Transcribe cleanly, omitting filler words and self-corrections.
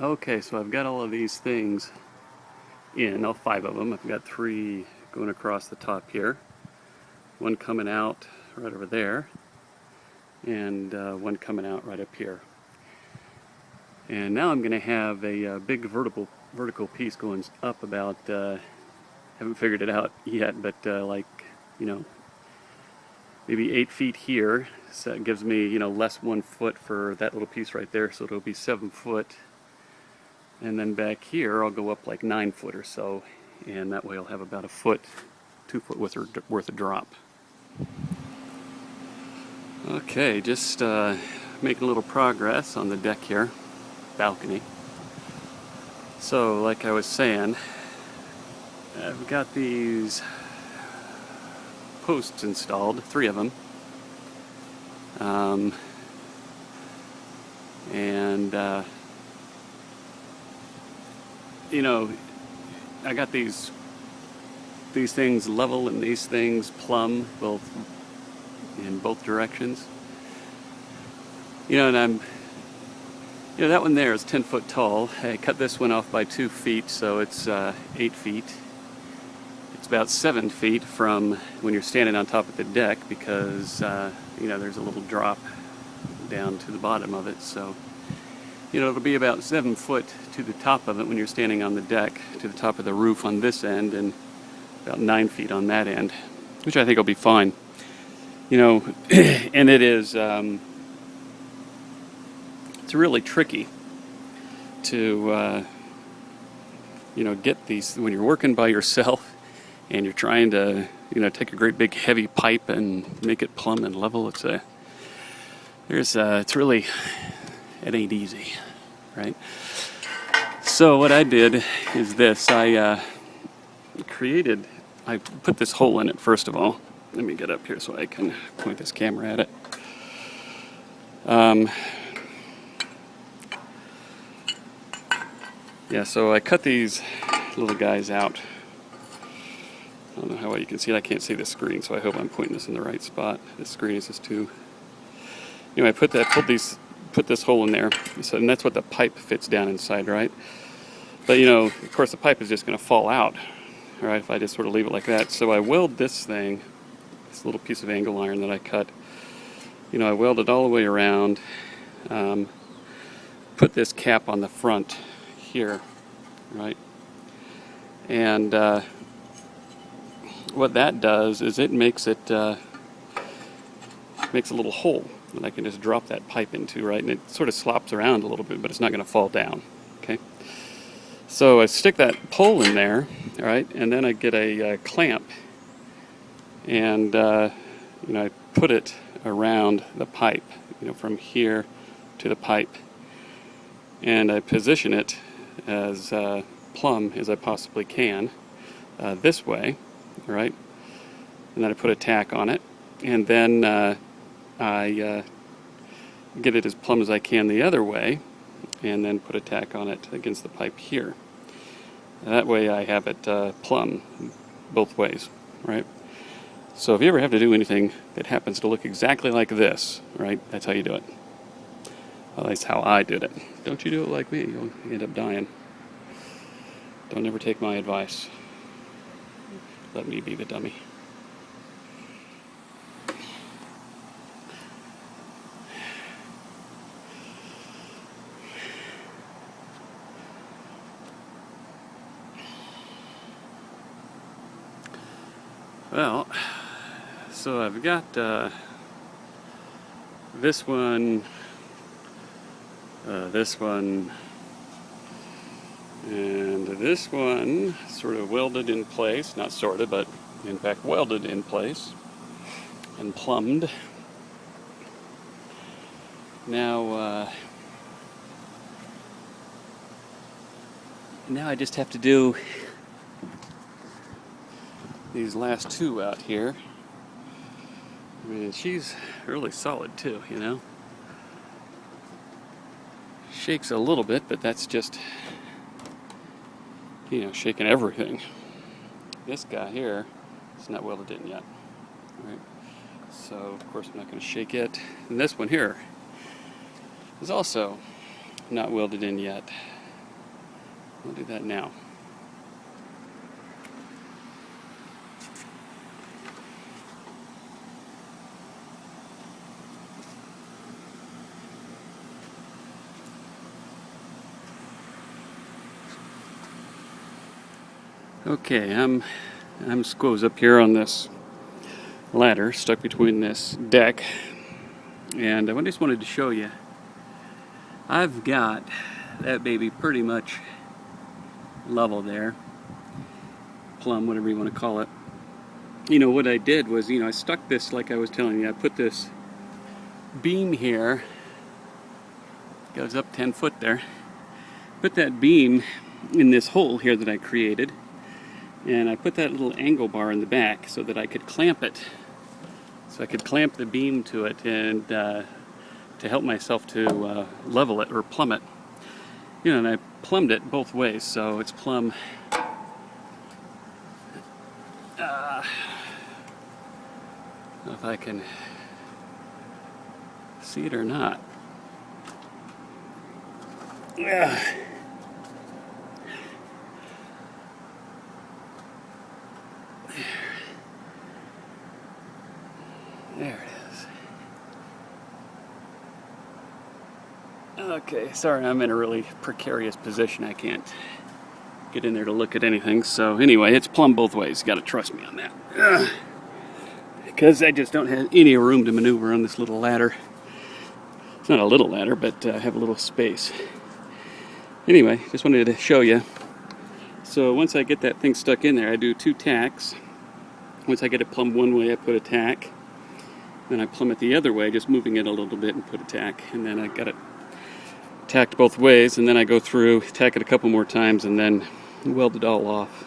Okay, so I've got all of these things in, all 5 of them. I've got 3 going across the top here, 1 coming out right over there, and 1 coming out right up here. And now I'm going to have a big vertical piece going up about, haven't figured it out yet, but like, maybe 8 feet here. So it gives me, less 1 foot for that little piece right there, so it'll be 7 foot. And then back here, I'll go up like 9 foot or so, and that way I'll have about 1 foot, 2 foot worth of drop. Okay, just making a little progress on the deck here, balcony. So, like I was saying, I've got these posts installed, 3 of them. I got these things level and these things plumb, both in both directions. And that one there is 10 foot tall. I cut this one off by 2 feet, so it's 8 feet. It's about 7 feet from when you're standing on top of the deck because, there's a little drop down to the bottom of it. So, it'll be about 7 foot to the top of it when you're standing on the deck, to the top of the roof on this end, and about 9 feet on that end, which I think will be fine. And it is, it's really tricky to, get these, when you're working by yourself and you're trying to, take a great big heavy pipe and make it plumb and level. It's really, it ain't easy, right? So what I did is this. I put this hole in it first of all. Let me get up here so I can point this camera at it. So I cut these little guys out. I don't know how well you can see it. I can't see the screen, so I hope I'm pointing this in the right spot. This screen is just too... Anyway, I put this hole in there, and that's what the pipe fits down inside, right? But, of course the pipe is just going to fall out, all right, if I just sort of leave it like that. So I weld this thing, this little piece of angle iron that I cut, I weld it all the way around, put this cap on the front here, right? And what that does is it makes a little hole that I can just drop that pipe into, right? And it sort of slops around a little bit, but it's not going to fall down, okay? So I stick that pole in there, all right, and then I get a clamp, and I put it around the pipe, from here to the pipe, and I position it as plumb as I possibly can, this way, all right, and then I put a tack on it, and then I get it as plumb as I can the other way, and then put a tack on it against the pipe here. That way I have it plumb both ways, right? So if you ever have to do anything that happens to look exactly like this, right, that's how you do it. Well, that's how I did it. Don't you do it like me, you'll end up dying. Don't ever take my advice. Let me be the dummy. Well, so I've got this one, and this one sort of welded in place, not sort of, but in fact welded in place and plumbed. Now I just have to do these last 2 out here. I mean, she's really solid too, Shakes a little bit, but that's just, shaking everything. This guy here is not welded in yet, right? So, of course, I'm not going to shake it. And this one here is also not welded in yet. I'll do that now. Okay, I'm squoze up here on this ladder stuck between this deck, and I just wanted to show you I've got that baby pretty much level there, plumb, whatever you want to call it. You know, what I did was, I stuck this, like I was telling you, I put this beam here, goes up 10 foot there, put that beam in this hole here that I created, and I put that little angle bar in the back so that I could clamp it. So I could clamp the beam to it and to help myself to level it or plumb it. And I plumbed it both ways, so it's plumb. I don't know if I can see it or not. There it is. Okay, sorry, I'm in a really precarious position. I can't get in there to look at anything. So anyway, it's plumb both ways. You got to trust me on that. Because I just don't have any room to maneuver on this little ladder. It's not a little ladder, but I have a little space. Anyway, just wanted to show you. So once I get that thing stuck in there, I do 2 tacks. Once I get it plumbed one way, I put a tack. Then I plumb it the other way, just moving it a little bit and put a tack. And then I got it tacked both ways, and then I go through, tack it a couple more times, and then weld it all off.